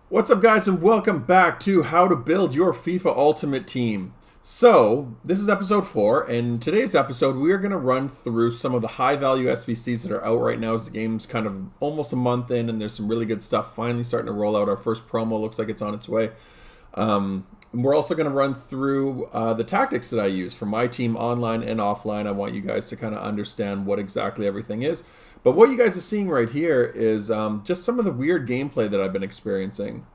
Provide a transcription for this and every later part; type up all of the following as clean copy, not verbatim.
What's up, guys, and welcome back to How to Build Your FIFA Ultimate Team. So, this is episode 4, and in today's episode, we are going to run through some of the high-value SBCs that are out right now as the game's kind of almost a month in, and there's some really good stuff finally starting to roll out. Our first promo looks like it's on its way. We're also going to run through the tactics that I use for my team online and offline. I want you guys to kind of understand what exactly everything is. But what you guys are seeing right here is just some of the weird gameplay that I've been experiencing.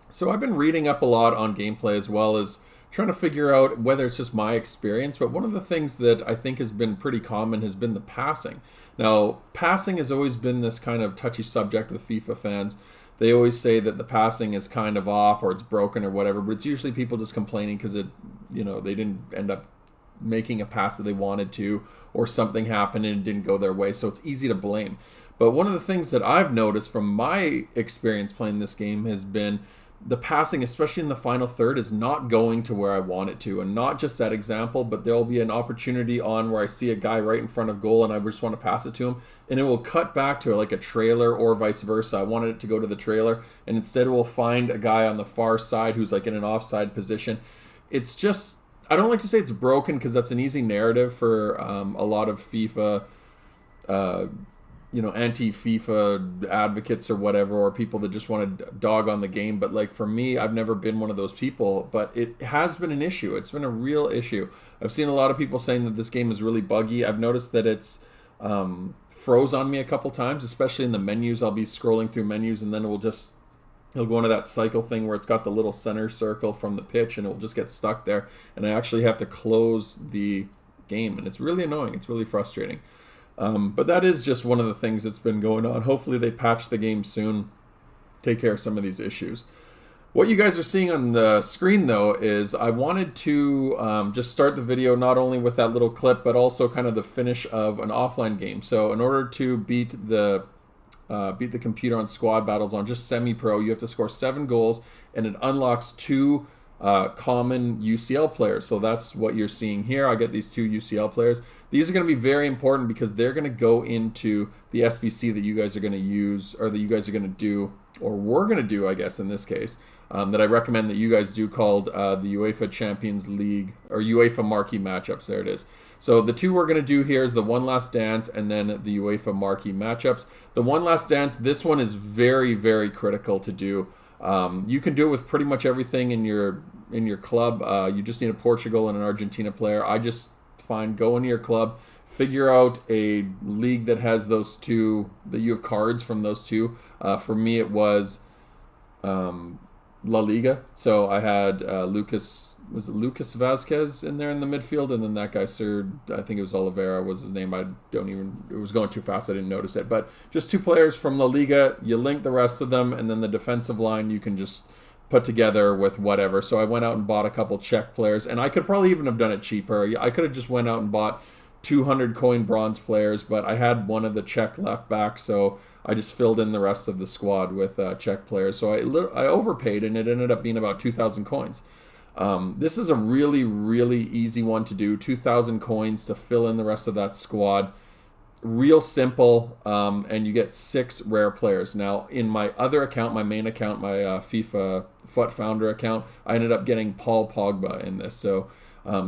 So I've been reading up a lot on gameplay as well as trying to figure out whether it's just my experience. But one of the things that I think has been pretty common has been the passing. Now, passing has always been this kind of touchy subject with FIFA fans. They always say that the passing is kind of off or it's broken or whatever, but it's usually people just complaining because they didn't end up making a pass that they wanted to, or something happened and it didn't go their way, so it's easy to blame. But one of the things that I've noticed from my experience playing this game has been the passing, especially in the final third, is not going to where I want it to. And not just that example, but there'll be an opportunity on where I see a guy right in front of goal and I just want to pass it to him, and it will cut back to like a trailer or vice versa. I wanted it to go to the trailer, and instead it will find a guy on the far side who's like in an offside position. It's just, I don't like to say it's broken because that's an easy narrative for a lot of FIFA anti-FIFA advocates or whatever, or people that just want to dog on the game. But like for me, I've never been one of those people, but it has been an issue. It's been a real issue. I've seen a lot of people saying that this game is really buggy. I've noticed that it's froze on me a couple times, especially in the menus. I'll be scrolling through menus and then it'll go into that cycle thing where it's got the little center circle from the pitch and it'll just get stuck there, and I actually have to close the game, and it's really annoying. It's really frustrating. But that is just one of the things that's been going on. Hopefully they patch the game soon, take care of some of these issues. What you guys are seeing on the screen, though, is I wanted to just start the video not only with that little clip, but also kind of the finish of an offline game. So in order to beat the computer on squad battles on just semi-pro, you have to score 7 goals, and it unlocks 2 common UCL players. So that's what you're seeing here. I get these 2 UCL players. These are going to be very important because they're going to go into the SBC that you guys are going to use, or that you guys are going to do, or we're going to do, I guess, in this case, that I recommend that you guys do, called the UEFA Champions League, or UEFA Marquee Matchups. There it is. So the 2 we're going to do here is the One Last Dance and then the UEFA Marquee Matchups. The One Last Dance, this one is very, very critical to do. You can do it with pretty much everything in your club. You just need a Portugal and an Argentina player. I just find, go into your club, figure out a league that has those 2, that you have cards from those 2. For me, it was La Liga. So I had Lucas Vazquez in there in the midfield, and then that guy, I think it was Oliveira was his name. It was going too fast, I didn't notice it. But just 2 players from La Liga, you link the rest of them, and then the defensive line you can just put together with whatever. So I went out and bought a couple Czech players, and I could probably even have done it cheaper. I could have just went out and bought 200 coin bronze players, but I had one of the Czech left back, so I just filled in the rest of the squad with Czech players. So I overpaid, and it ended up being about 2,000 coins. This is a really, really easy one to do. 2,000 coins to fill in the rest of that squad. Real simple, and you get 6 rare players. Now, in my other account, my main account, my FIFA FUT Founder account, I ended up getting Paul Pogba in this. So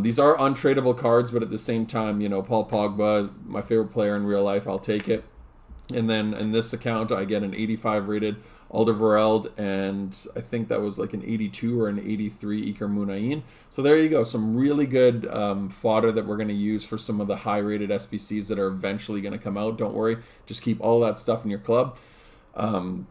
these are untradeable cards, but at the same time, Paul Pogba, my favorite player in real life, I'll take it. And then in this account, I get an 85 rated Alderweireld, and I think that was like an 82 or an 83 Iker Muniain. So there you go, some really good fodder that we're going to use for some of the high-rated SBCs that are eventually going to come out. Don't worry, just keep all that stuff in your club.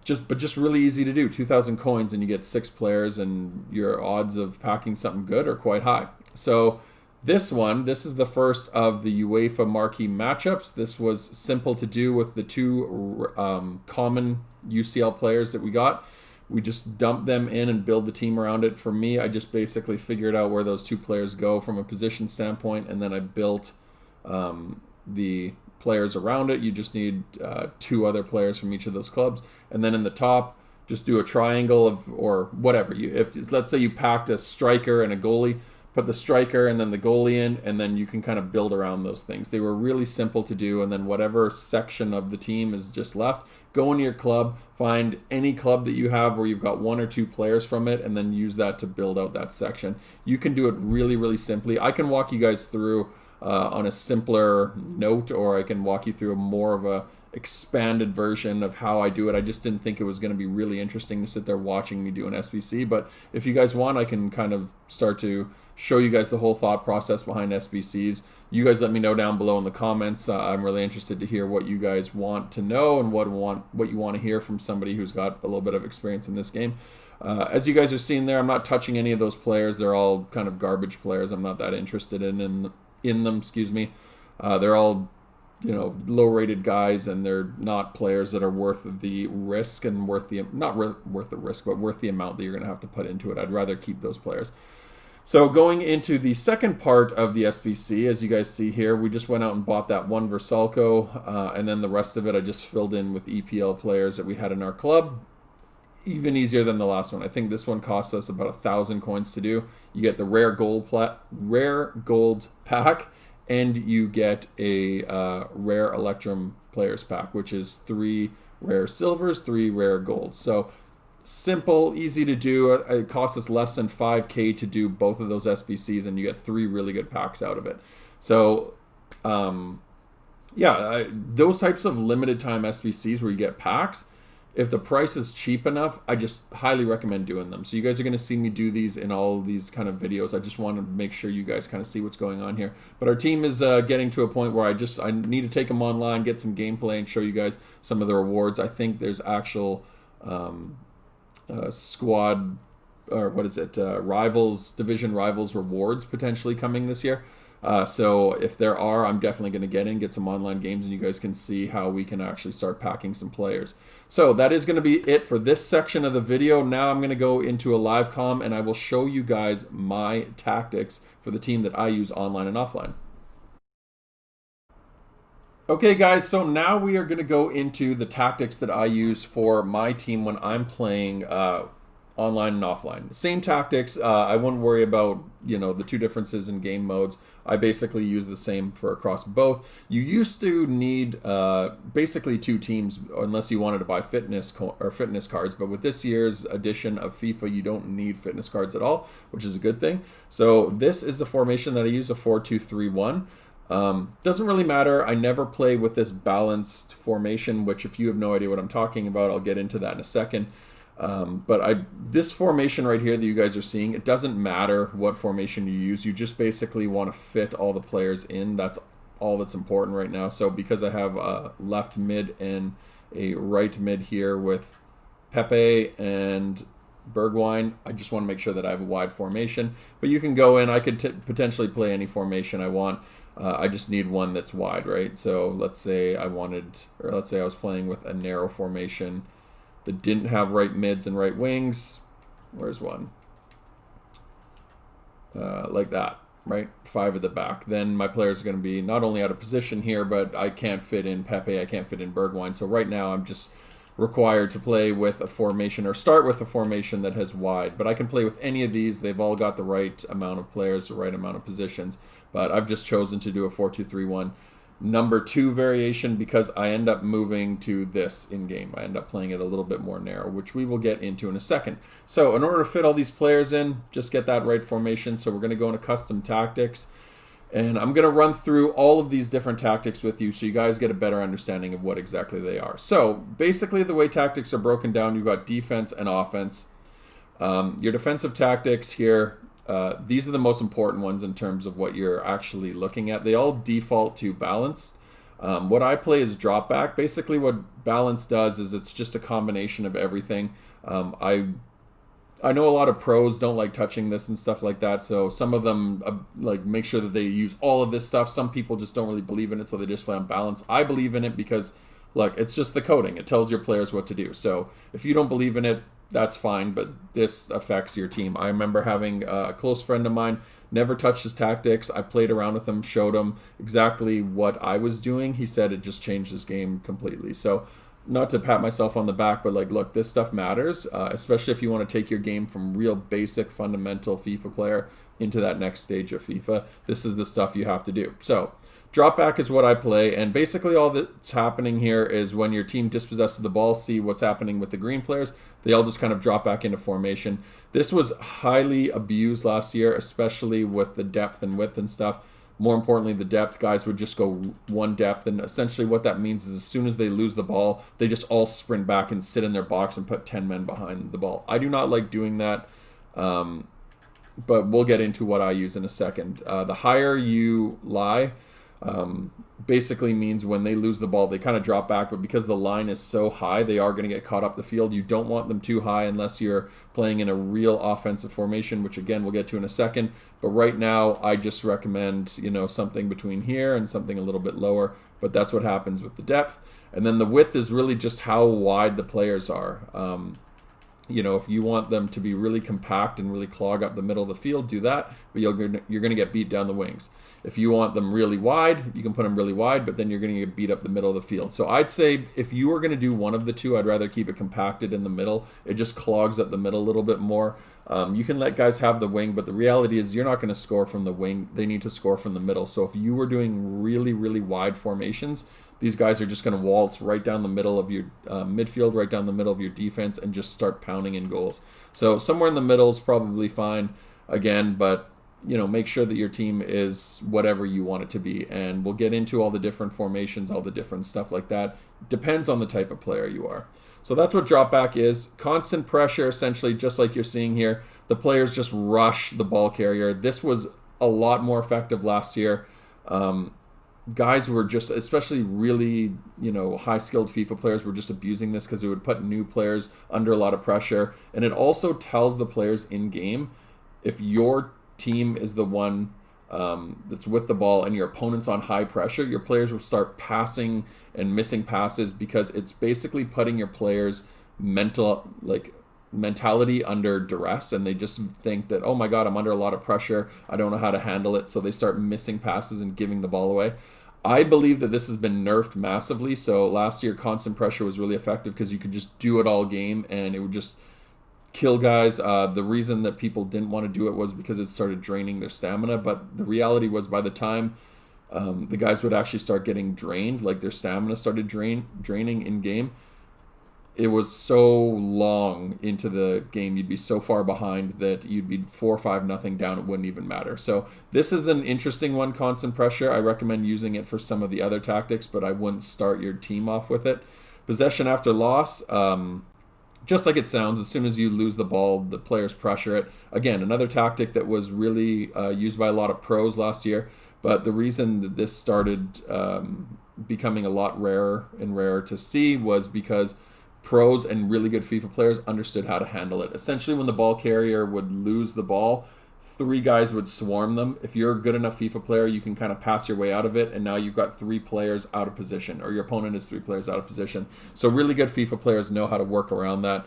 Just really easy to do. 2,000 coins, and you get 6 players, and your odds of packing something good are quite high. So this is the first of the UEFA Marquee Matchups. This was simple to do with the 2 common UCL players that we got. We just dump them in and build the team around it. For me, I just basically figured out where those 2 players go from a position standpoint, and then I built the players around it. You just need 2 other players from each of those clubs, and then in the top, just do a triangle or whatever. If let's say you packed a striker and a goalie, put the striker and then the goalie in, and then you can kind of build around those things. They were really simple to do, and then whatever section of the team is just left, go into your club, find any club that you have where you've got 1 or 2 players from it, and then use that to build out that section. You can do it really, really simply. I can walk you guys through on a simpler note, or I can walk you through more of a expanded version of how I do it. I just didn't think it was going to be really interesting to sit there watching me do an SBC, but if you guys want, I can kind of start to show you guys the whole thought process behind SBCs. You guys let me know down below in the comments. I'm really interested to hear what you guys want to know and what you want to hear from somebody who's got a little bit of experience in this game. As you guys are seeing there, I'm not touching any of those players. They're all kind of garbage players. I'm not that interested in them, excuse me. They're all, you know, low-rated guys, and they're not players that are worth the risk and worth the risk, but worth the amount that you're going to have to put into it. I'd rather keep those players. So going into the second part of the SBC, as you guys see here, we just went out and bought that one Versalco, and then the rest of it I just filled in with EPL players that we had in our club. Even easier than the last one. I think this one cost us about 1,000 coins to do. You get the rare gold pack, and you get a rare Electrum players pack, which is 3 rare silvers, 3 rare golds. So simple, easy to do. It costs us less than 5k to do both of those SBCs, and you get 3 really good packs out of it. So yeah, those types of limited time SBCs where you get packs, if the price is cheap enough, I just highly recommend doing them. So you guys are going to see me do these in all of these kind of videos. I just want to make sure you guys kind of see what's going on here. But our team is getting to a point where I need to take them online, get some gameplay, and show you guys some of the rewards. I think there's actual squad, or what is it, division rivals rewards potentially coming this year. So if there are, I'm definitely going to get some online games, and you guys can see how we can actually start packing some players. So that is going to be it for this section of the video. Now I'm going to go into a live comm, and I will show you guys my tactics for the team that I use online and offline. Okay guys, so now we are going to go into the tactics that I use for my team when I'm playing online and offline. Same tactics. I wouldn't worry about, you know, the 2 differences in game modes. I basically use the same for across both. You used to need basically 2 teams unless you wanted to buy fitness cards, but with this year's edition of FIFA, you don't need fitness cards at all, which is a good thing. So this is the formation that I use, a 4-2-3-1. Doesn't really matter. I never play with this balanced formation, which if you have no idea what I'm talking about, I'll get into that in a second. But this formation right here that you guys are seeing, it doesn't matter what formation you use. You just basically want to fit all the players in. That's all that's important right now. So because I have a left mid and a right mid here with Pepe and Bergwijn, I just want to make sure that I have a wide formation. But you can go in. I could potentially play any formation I want. I just need one that's wide, right? So let's say I was playing with a narrow formation that didn't have right mids and right wings. Where's one? Like that, right? 5 at the back. Then my players are going to be not only out of position here, but I can't fit in Pepe, I can't fit in Bergwijn. So right now I'm just required to play with a formation, or start with a formation that has wide. But I can play with any of these. They've all got the right amount of players, the right amount of positions. But I've just chosen to do a 4-2-3-1. Number 2 variation because I end up moving to this in-game. I end up playing it a little bit more narrow, which we will get into in a second. So in order to fit all these players in, just get that right formation. So we're going to go into custom tactics. And I'm going to run through all of these different tactics with you so you guys get a better understanding of what exactly they are. So basically the way tactics are broken down, you've got defense and offense. Your defensive tactics here, these are the most important ones in terms of what you're actually looking at. They all default to balanced. What I play is Dropback. Basically what balance does is it's just a combination of everything. I know a lot of pros don't like touching this and stuff like that, so some of them like make sure that they use all of this stuff. Some people just don't really believe in it, so they just play on balance. I believe in it because, look, it's just the coding. It tells your players what to do. So if you don't believe in it, that's fine, but this affects your team. I remember having a close friend of mine, never touched his tactics. I played around with him, showed him exactly what I was doing. He said it just changed his game completely. So not to pat myself on the back, but like, look, this stuff matters, especially if you want to take your game from real basic fundamental FIFA player into that next stage of FIFA. This is the stuff you have to do. So Drop back is what I play, and basically all that's happening here is when your team dispossesses the ball, see what's happening with the green players, they all just kind of drop back into formation. This was highly abused last year, especially with the depth and width and stuff. More importantly, the depth, guys would just go one depth, and essentially what that means is as soon as they lose the ball, they just all sprint back and sit in their box and put 10 men behind the ball. I do not like doing that, but we'll get into what I use in a second. The higher you lie, basically means when they lose the ball, they kind of drop back, but because the line is so high, they are going to get caught up the field. You don't want them too high unless you're playing in a real offensive formation, which again, we'll get to in a second. But right now, I just recommend, something between here and something a little bit lower, but that's what happens with the depth. And then the width is really just how wide the players are. If you want them to be really compact and really clog up the middle of the field, do that, but you're going to get beat down the wings. If you want them really wide, you can put them really wide, but then you're going to get beat up the middle of the field. So I'd say if you were going to do one of the two, I'd rather keep it compacted in the middle. It just clogs up the middle a little bit more. You can let guys have the wing, but the reality is you're not going to score from the wing. They need to score from the middle. So if you were doing really, really wide formations, these guys are just going to waltz right down the middle of your midfield, right down the middle of your defense, and just start pounding in goals. So somewhere in the middle is probably fine, again, but make sure that your team is whatever you want it to be. And we'll get into all the different formations, all the different stuff like that. Depends on the type of player you are. So that's what drop back is. Constant pressure, essentially, just like you're seeing here. The players just rush the ball carrier. This was a lot more effective last year. Guys were just, especially really, high-skilled FIFA players were just abusing this because it would put new players under a lot of pressure. And it also tells the players in-game, if your team is the one that's with the ball and your opponent's on high pressure, your players will start passing and missing passes because it's basically putting your players' mentality under duress, and they just think that, oh my god, I'm under a lot of pressure, I don't know how to handle it, so they start missing passes and giving the ball away. I believe that this has been nerfed massively. So last year constant pressure was really effective because you could just do it all game and it would just kill guys. The reason that people didn't want to do it was because it started draining their stamina, but the reality was by the time the guys would actually start getting drained, like their stamina started draining in game, it was so long into the game, you'd be so far behind that you'd be 4 or 5-0 down, it wouldn't even matter. So this is an interesting one, constant pressure. I recommend using it for some of the other tactics, but I wouldn't start your team off with it. Possession after loss, just like it sounds, as soon as you lose the ball, the players pressure it. Again, another tactic that was really used by a lot of pros last year, but the reason that this started becoming a lot rarer and rarer to see was because pros and really good FIFA players understood how to handle it. Essentially, when the ball carrier would lose the ball, 3 guys would swarm them. If you're a good enough FIFA player, you can kind of pass your way out of it, and now you've got 3 players out of position, or your opponent is 3 players out of position. So really good FIFA players know how to work around that.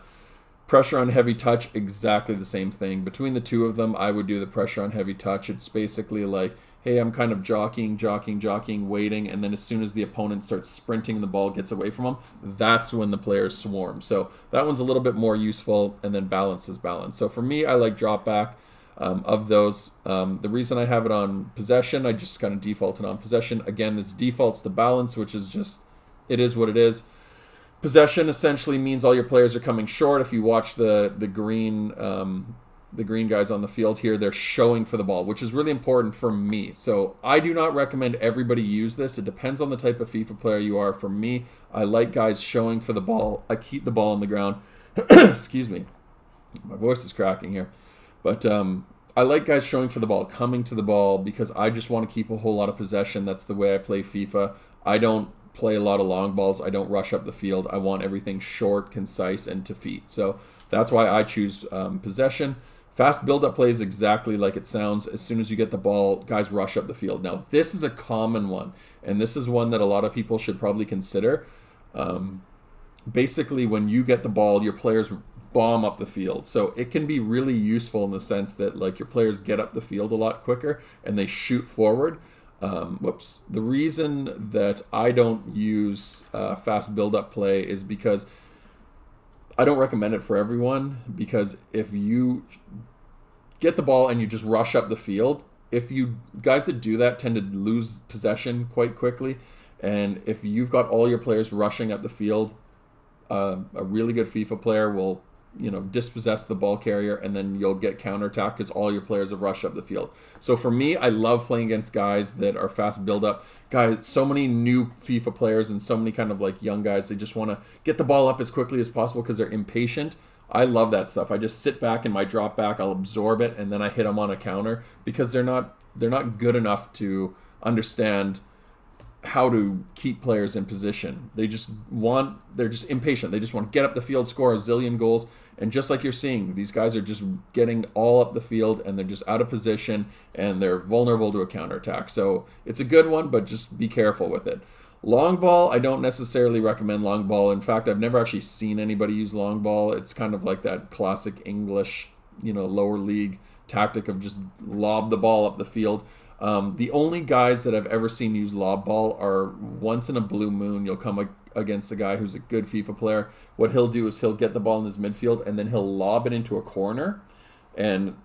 Pressure on heavy touch, exactly the same thing. Between the two of them, I would do the pressure on heavy touch. It's basically like, hey, I'm kind of jockeying, waiting, and then as soon as the opponent starts sprinting and the ball gets away from them, that's when the players swarm. So that one's a little bit more useful, and then balance is balance. So for me, I like drop back of those. The reason I have it on possession, I just kind of defaulted on possession. Again, this defaults to balance, which is just, it is what it is. Possession essentially means all your players are coming short. If you watch the green guys on the field here, they're showing for the ball, which is really important for me. So I do not recommend everybody use this. It depends on the type of FIFA player you are. For me, I like guys showing for the ball. I keep the ball on the ground. Excuse me. My voice is cracking here. But I like guys showing for the ball, coming to the ball, because I just want to keep a whole lot of possession. That's the way I play FIFA. I don't play a lot of long balls. I don't rush up the field. I want everything short, concise, and to feet. So that's why I choose possession. Fast build-up play is exactly like it sounds. As soon as you get the ball, guys rush up the field. Now, this is a common one, and this is one that a lot of people should probably consider. Basically, when you get the ball, your players bomb up the field. So it can be really useful in the sense that like your players get up the field a lot quicker and they shoot forward. The reason that I don't use fast build-up play is because I don't recommend it for everyone, because if you get the ball and you just rush up the field, if you guys that do that tend to lose possession quite quickly, and if you've got all your players rushing up the field, a really good FIFA player will, dispossess the ball carrier, and then you'll get counterattack because all your players have rushed up the field. So for me, I love playing against guys that are fast build up. Guys, so many new FIFA players and so many kind of like young guys, they just want to get the ball up as quickly as possible because they're impatient. I love that stuff. I just sit back in my drop back, I'll absorb it, and then I hit them on a counter because they're not good enough to understand how to keep players in position. They're just impatient. They just want to get up the field, score a zillion goals. And just like you're seeing, these guys are just getting all up the field and they're just out of position and they're vulnerable to a counterattack. So it's a good one, but just be careful with it. Long ball, I don't necessarily recommend long ball. In fact, I've never actually seen anybody use long ball. It's kind of like that classic English, lower league tactic of just lob the ball up the field. The only guys that I've ever seen use lob ball are once in a blue moon. You'll come against a guy who's a good FIFA player. What he'll do is he'll get the ball in his midfield and then he'll lob it into a corner. And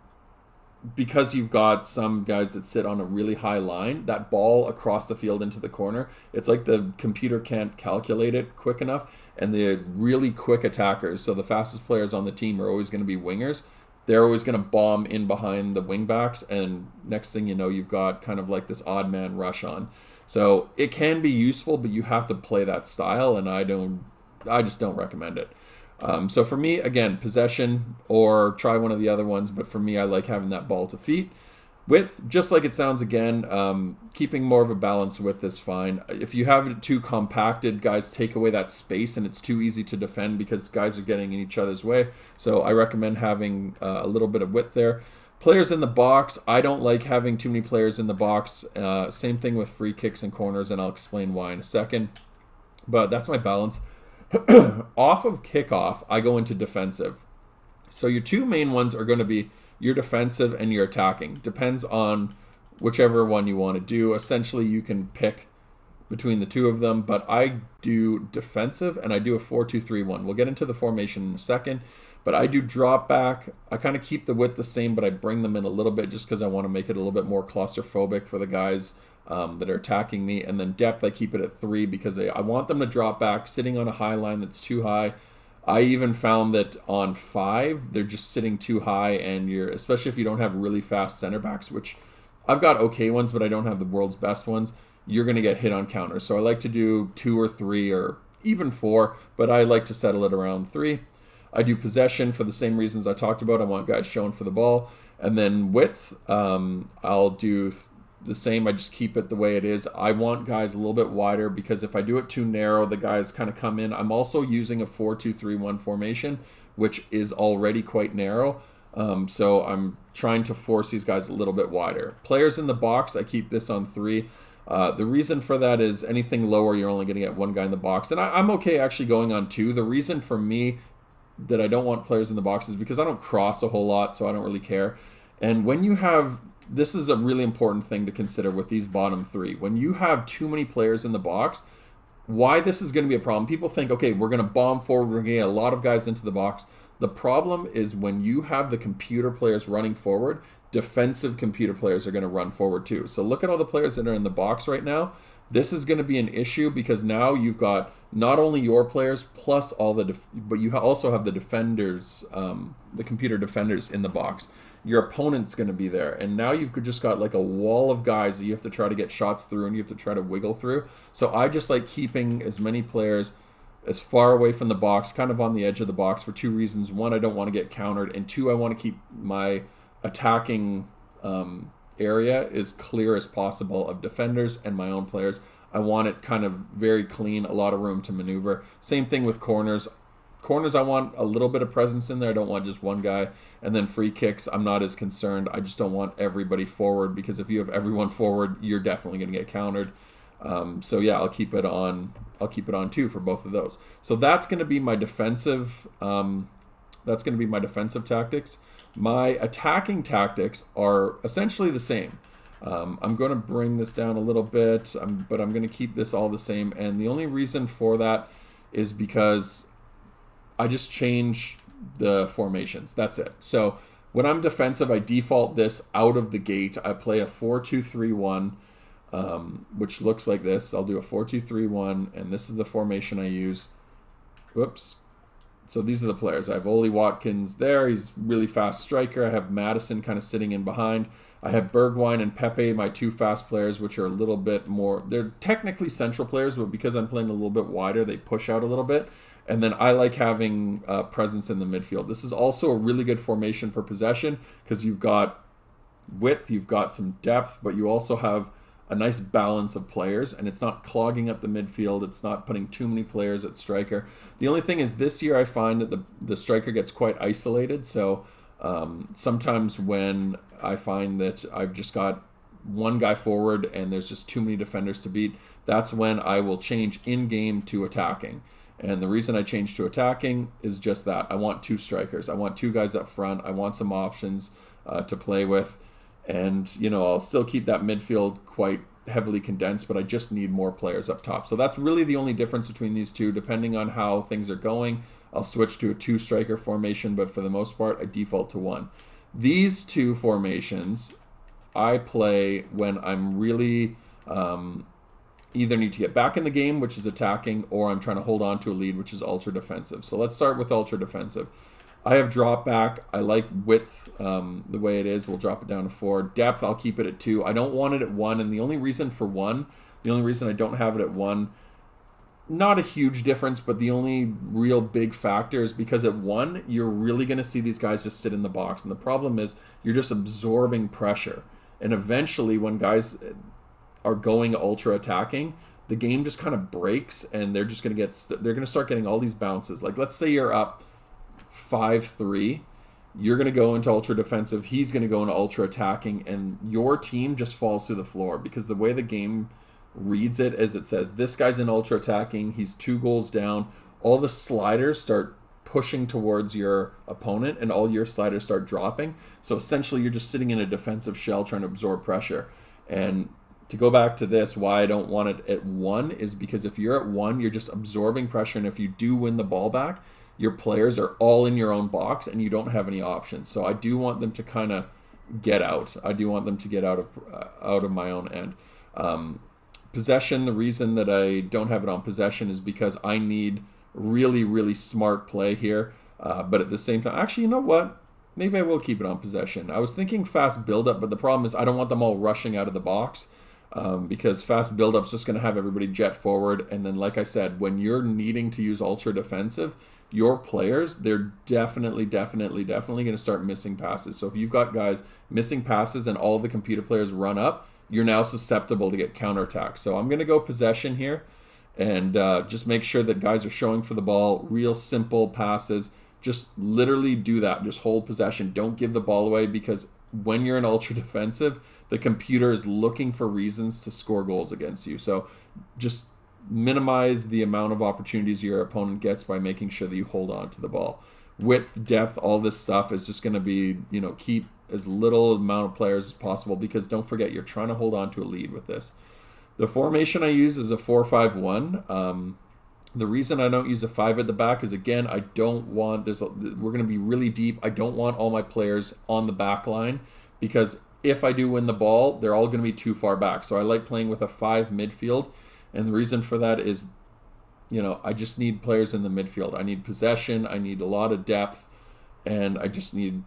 because you've got some guys that sit on a really high line, that ball across the field into the corner, it's like the computer can't calculate it quick enough. And the really quick attackers, so the fastest players on the team are always going to be wingers. They're always going to bomb in behind the wingbacks, and next thing you know, you've got kind of like this odd man rush on. So it can be useful, but you have to play that style, and I just don't recommend it. So for me, again, possession or try one of the other ones, but for me, I like having that ball to feet. Width, just like it sounds again, keeping more of a balance width is fine. If you have it too compacted, guys take away that space and it's too easy to defend because guys are getting in each other's way. So I recommend having a little bit of width there. Players in the box, I don't like having too many players in the box. Same thing with free kicks and corners, and I'll explain why in a second. But that's my balance. Off of kickoff, I go into defensive. So your two main ones are going to be your defensive and your attacking. Depends on whichever one you want to do. Essentially, you can pick between the two of them, but I do defensive and I do a 4-2-3-1. We'll get into the formation in a second, but I do drop back. I kind of keep the width the same, but I bring them in a little bit just because I want to make it a little bit more claustrophobic for the guys that are attacking me. And then depth, I keep it at 3 because I want them to drop back, sitting on a high line that's too high. I even found that on 5, they're just sitting too high, and especially if you don't have really fast center backs, which I've got okay ones, but I don't have the world's best ones, you're going to get hit on counters. So I like to do 2 or 3 or even 4, but I like to settle it around 3. I do possession for the same reasons I talked about. I want guys showing for the ball. And then width, I'll do the same. I just keep it the way it is. I want guys a little bit wider because if I do it too narrow, the guys kind of come in. I'm also using a 4-2-3-1 formation, which is already quite narrow. So I'm trying to force these guys a little bit wider. Players in the box, I keep this on 3. The reason for that is anything lower, you're only going to get one guy in the box. And I'm okay actually going on 2. The reason for me that I don't want players in the box is because I don't cross a whole lot, so I don't really care. And when you have... This is a really important thing to consider with these bottom 3. When you have too many players in the box, why this is going to be a problem. People think, okay, we're going to bomb forward, we're going to get a lot of guys into the box. The problem is when you have the computer players running forward, defensive computer players are going to run forward too. So look at all the players that are in the box right now. This is going to be an issue because now you've got not only your players plus all but you also have the defenders, the computer defenders in the box. Your opponent's going to be there, and now you've just got like a wall of guys that you have to try to get shots through and you have to try to wiggle through. So I just like keeping as many players as far away from the box, kind of on the edge of the box for 2 reasons. 1, I don't want to get countered, and 2, I want to keep my attacking area as clear as possible of defenders and my own players. I want it kind of very clean, a lot of room to maneuver. Same thing with corners. Corners, I want a little bit of presence in there. I don't want just one guy. And then free kicks, I'm not as concerned. I just don't want everybody forward because if you have everyone forward, you're definitely going to get countered. So yeah, I'll keep it on 2 for both of those. So that's going to be my defensive. That's going to be my defensive tactics. My attacking tactics are essentially the same. I'm going to bring this down a little bit, but I'm going to keep this all the same. And the only reason for that is because I just change the formations. That's it. So When I'm defensive, I default this out of the gate. I play a 4-2-3-1, which looks like this. I'll do a 4-2-3-1, and this is the formation I use. Whoops. So these are the players. I have Oli Watkins there. He's really fast striker. I have Madison kind of sitting in behind. I have Bergwijn and Pepe, my two fast players, which are a little bit more... They're technically central players, but because I'm playing a little bit wider, they push out a little bit. And then I like having presence in the midfield. This is also a really good formation for possession because you've got width, you've got some depth, but you also have a nice balance of players, and it's not clogging up the midfield. It's not putting too many players at striker. The only thing is this year I find that the striker gets quite isolated. So sometimes when I find that I've just got one guy forward and there's just too many defenders to beat, that's when I will change in-game to attacking. And the reason I change to attacking is just that. I want two strikers. I want two guys up front. I want some options to play with. And, I'll still keep that midfield quite heavily condensed, but I just need more players up top. So that's really the only difference between these two. Depending on how things are going, I'll switch to a two-striker formation, but for the most part, I default to one. These two formations I play when I'm really either need to get back in the game, which is attacking, or I'm trying to hold on to a lead, which is ultra defensive. So let's start with ultra defensive. I have drop back. I like width the way it is. We'll drop it down to 4. Depth, I'll keep it at 2. I don't want it at 1, and the only reason I don't have it at 1, not a huge difference, but the only real big factor is because at 1, you're really going to see these guys just sit in the box. And the problem is you're just absorbing pressure. And eventually when guys are going ultra attacking, the game just kind of breaks, and they're just going to start getting all these bounces. Like, let's say you're up 5-3, you're going to go into ultra defensive, he's going to go into ultra attacking, and your team just falls to the floor because the way the game reads it is it says this guy's in ultra attacking, he's 2 goals down, all the sliders start pushing towards your opponent and all your sliders start dropping. So essentially you're just sitting in a defensive shell trying to absorb pressure. And to go back to this, why I don't want it at 1 is because if you're at 1, you're just absorbing pressure, and if you do win the ball back, your players are all in your own box and you don't have any options. So I do want them to kind of get out. I do want them to get out of my own end. Possession, the reason that I don't have it on possession is because I need really, really smart play here. But at the same time, actually, you know what? Maybe I will keep it on possession. I was thinking fast build-up, but the problem is I don't want them all rushing out of the box. Because fast build-up's just going to have everybody jet forward. And then, like I said, when you're needing to use ultra defensive, your players, they're definitely going to start missing passes. So if you've got guys missing passes and all the computer players run up, you're now susceptible to get counterattacked. So I'm going to go possession here and just make sure that guys are showing for the ball, real simple passes. Just literally do that. Just hold possession. Don't give the ball away, because when you're in ultra defensive, the computer is looking for reasons to score goals against you. So just minimize the amount of opportunities your opponent gets by making sure that you hold on to the ball. Width, depth, all this stuff is just going to be, keep as little amount of players as possible, because don't forget, you're trying to hold on to a lead with this. The formation I use is a 4-5-1. The reason I don't use a 5 at the back is, again, I don't want this. We're going to be really deep. I don't want all my players on the back line, because if I do win the ball, they're all going to be too far back. So I like playing with a 5 midfield. And the reason for that is, I just need players in the midfield. I need possession. I need a lot of depth. And I just need,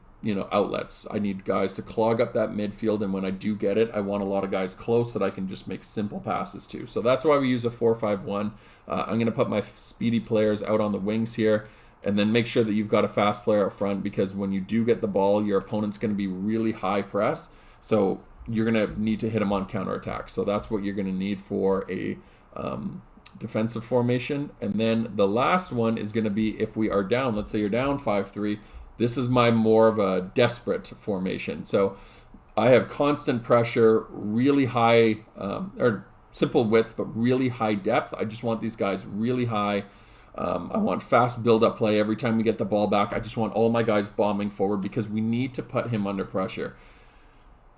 outlets. I need guys to clog up that midfield. And when I do get it, I want a lot of guys close that I can just make simple passes to. So that's why we use a 4-5-1. I'm going to put my speedy players out on the wings here. And then make sure that you've got a fast player up front, because when you do get the ball, your opponent's going to be really high press. So you're going to need to hit them on counterattack. So that's what you're going to need for a defensive formation. And then the last one is going to be if we are down. Let's say you're down 5-3. This is my more of a desperate formation. So I have constant pressure, really high, or simple width, but really high depth. I just want these guys really high. I want fast build-up play. Every time we get the ball back, I just want all my guys bombing forward, because we need to put him under pressure.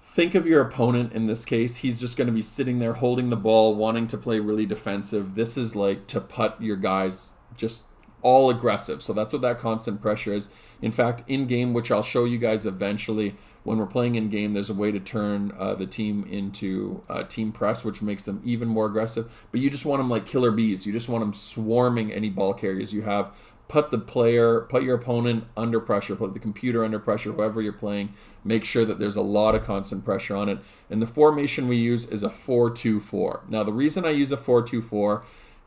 Think of your opponent in this case. He's just going to be sitting there holding the ball, wanting to play really defensive. This is like to put your guys just all aggressive. So that's what that constant pressure is. In fact, in game, which I'll show you guys eventually, when we're playing in game, there's a way to turn the team into team press, which makes them even more aggressive. But you just want them like killer bees. You just want them swarming any ball carriers you have. Put your opponent under pressure, put the computer under pressure, whoever you're playing. Make sure that there's a lot of constant pressure on it. And the formation we use is a 4-2-4. Now, the reason I use a 4-2-4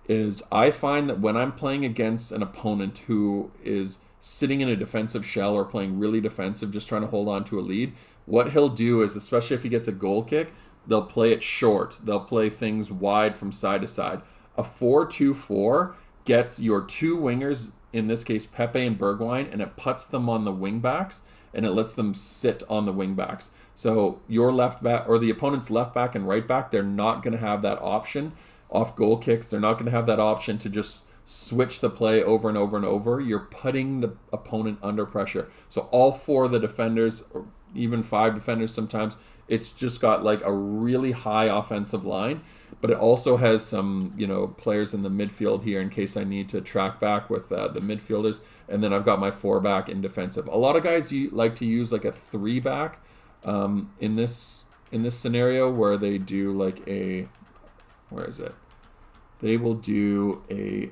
is I find that when I'm playing against an opponent who is sitting in a defensive shell or playing really defensive, just trying to hold on to a lead, what he'll do is, especially if he gets a goal kick, they'll play it short. They'll play things wide from side to side. A 4-2-4 gets your two wingers, in this case Pepe and Bergwijn, and it puts them on the wing backs, and it lets them sit on the wing backs. So your left back or the opponent's left back and right back, they're not going to have that option off goal kicks. They're not going to have that option to just switch the play over and over and over. You're putting the opponent under pressure. So all four of the defenders, or even five defenders sometimes, it's just got like a really high offensive line, but it also has some, players in the midfield here in case I need to track back with the midfielders. And then I've got my 4-back in defensive. A lot of guys like to use like a 3-back in this scenario, where they do like a, where is it? They will do a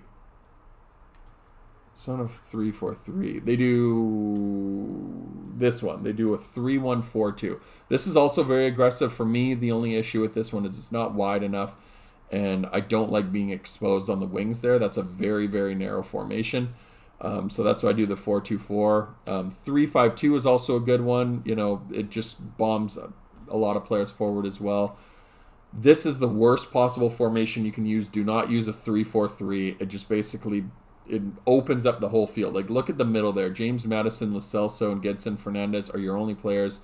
son of 3-4-3. They do this one. They do a 3-1-4-2. This is also very aggressive for me. The only issue with this one is it's not wide enough, and I don't like being exposed on the wings there. That's a very, very narrow formation. So that's why I do the 4-2-4. 3-5-2 is also a good one. It just bombs a lot of players forward as well. This is the worst possible formation you can use. Do not use a 3-4-3. It just basically it opens up the whole field. Like, look at the middle there. James Madison, Lo Celso, and Gedson Fernandez are your only players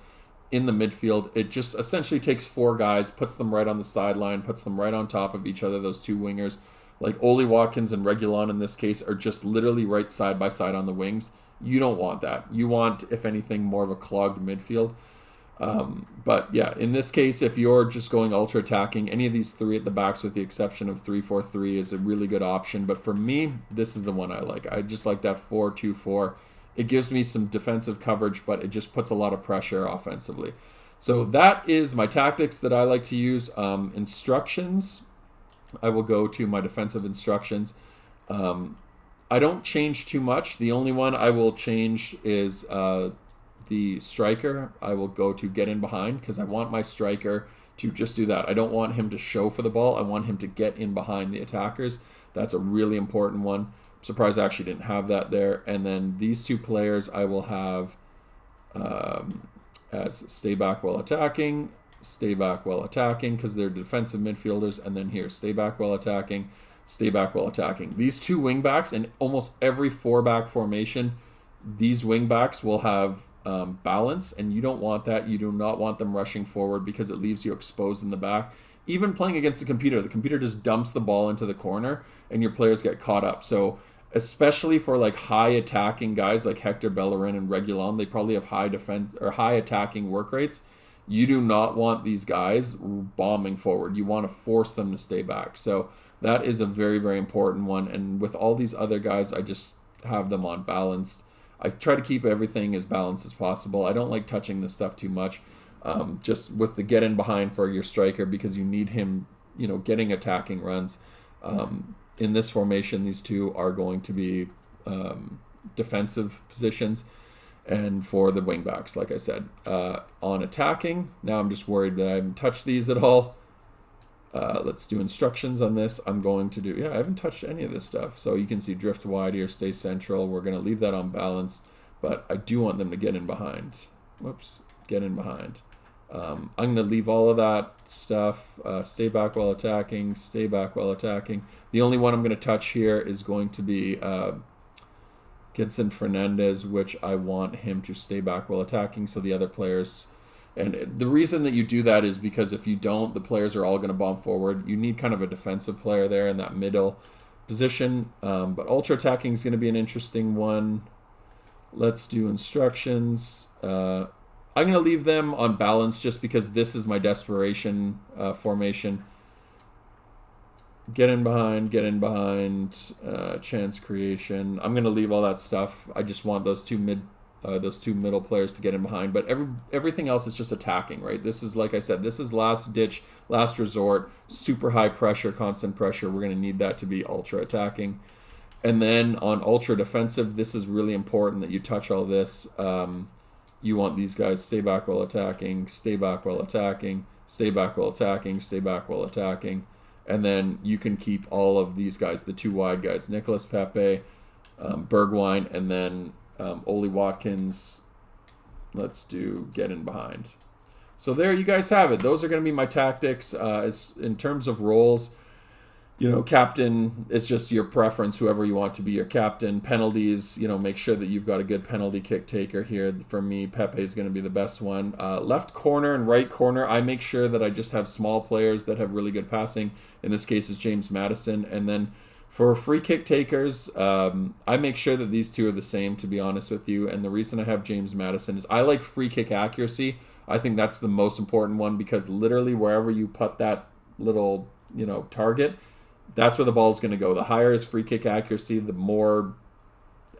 in the midfield. It just essentially takes four guys, puts them right on the sideline, puts them right on top of each other, those two wingers. Like Oli Watkins and Reguilon in this case are just literally right side by side on the wings. You don't want that. You want, if anything, more of a clogged midfield. But yeah, in this case, if you're just going ultra attacking, any of these three at the backs with the exception of 3-4-3 is a really good option. But for me, this is the one I like. I just like that 4-2-4. It gives me some defensive coverage, but it just puts a lot of pressure offensively. So that is my tactics that I like to use. Instructions, I will go to my defensive instructions. I don't change too much. The only one I will change is the striker. I will go to get in behind because I want my striker to just do that. I don't want him to show for the ball. I want him to get in behind the attackers. That's a really important one. I'm surprised I actually didn't have that there. And then these two players I will have as stay back while attacking, because they're defensive midfielders. And then here, stay back while attacking, stay back while attacking. These two wingbacks in almost every 4-back formation, these wingbacks will have balance, and you don't want that. You do not want them rushing forward because it leaves you exposed in the back. Even playing against the computer just dumps the ball into the corner and your players get caught up. So especially for like high attacking guys like Hector Bellerin and Reguilon, they probably have high defense or high attacking work rates. You do not want these guys bombing forward. You want to force them to stay back. So that is a very, very important one. And with all these other guys, I just have them on balanced. I try to keep everything as balanced as possible. I don't like touching this stuff too much. Just with the get in behind for your striker, because you need him, getting attacking runs. In this formation, these two are going to be defensive positions. And for the wingbacks, like I said, on attacking, now I'm just worried that I haven't touched these at all. Let's do instructions on this. I'm going to do, I haven't touched any of this stuff. So you can see drift wide here, stay central. We're going to leave that on balanced, but I do want them to get in behind. Whoops, get in behind. I'm going to leave all of that stuff. Stay back while attacking, stay back while attacking. The only one I'm going to touch here is going to be Gedson Fernandez, which I want him to stay back while attacking. So the other players, and the reason that you do that is because if you don't, the players are all going to bomb forward. You need kind of a defensive player there in that middle position. But ultra attacking is going to be an interesting one. Let's do instructions. I'm going to leave them on balance just because this is my desperation formation. Get in behind, chance creation. I'm gonna leave all that stuff. I just want those two middle players to get in behind. But everything else is just attacking, right? This is, like I said, this is last ditch, last resort, super high pressure, constant pressure. We're gonna need that to be ultra attacking. And then on ultra defensive, this is really important that you touch all this. You want these guys stay back while attacking, stay back while attacking, stay back while attacking, stay back while attacking. And then you can keep all of these guys, the two wide guys, Nicholas Pepe, Bergwijn, and then Oli Watkins. Let's do get in behind. So there you guys have it. Those are going to be my tactics. As in terms of roles, captain, it's just your preference, whoever you want to be your captain. Penalties, make sure that you've got a good penalty kick taker here. For me, Pepe is going to be the best one. Left corner and right corner, I make sure that I just have small players that have really good passing. In this case, it's James Maddison. And then for free kick takers, I make sure that these two are the same, to be honest with you. And the reason I have James Maddison is I like free kick accuracy. I think that's the most important one, because literally wherever you put that little, target, that's where the ball is going to go. The higher his free kick accuracy, the more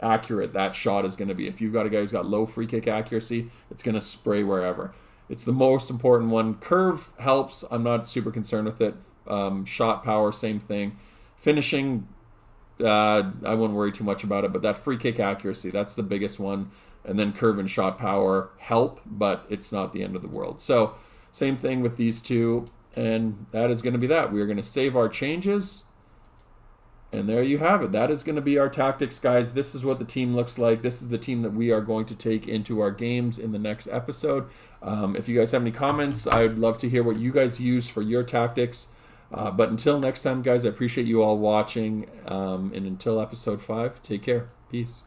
accurate that shot is going to be. If you've got a guy who's got low free kick accuracy, it's going to spray wherever. It's the most important one. Curve helps. I'm not super concerned with it. Shot power, same thing. Finishing, I wouldn't worry too much about it, but that free kick accuracy, that's the biggest one. And then curve and shot power help, but it's not the end of the world. So same thing with these two. And that is going to be that. We are going to save our changes. And there you have it. That is going to be our tactics, guys. This is what the team looks like. This is the team that we are going to take into our games in the next episode. If you guys have any comments, I'd love to hear what you guys use for your tactics. But until next time, guys, I appreciate you all watching. And until episode 5, take care. Peace.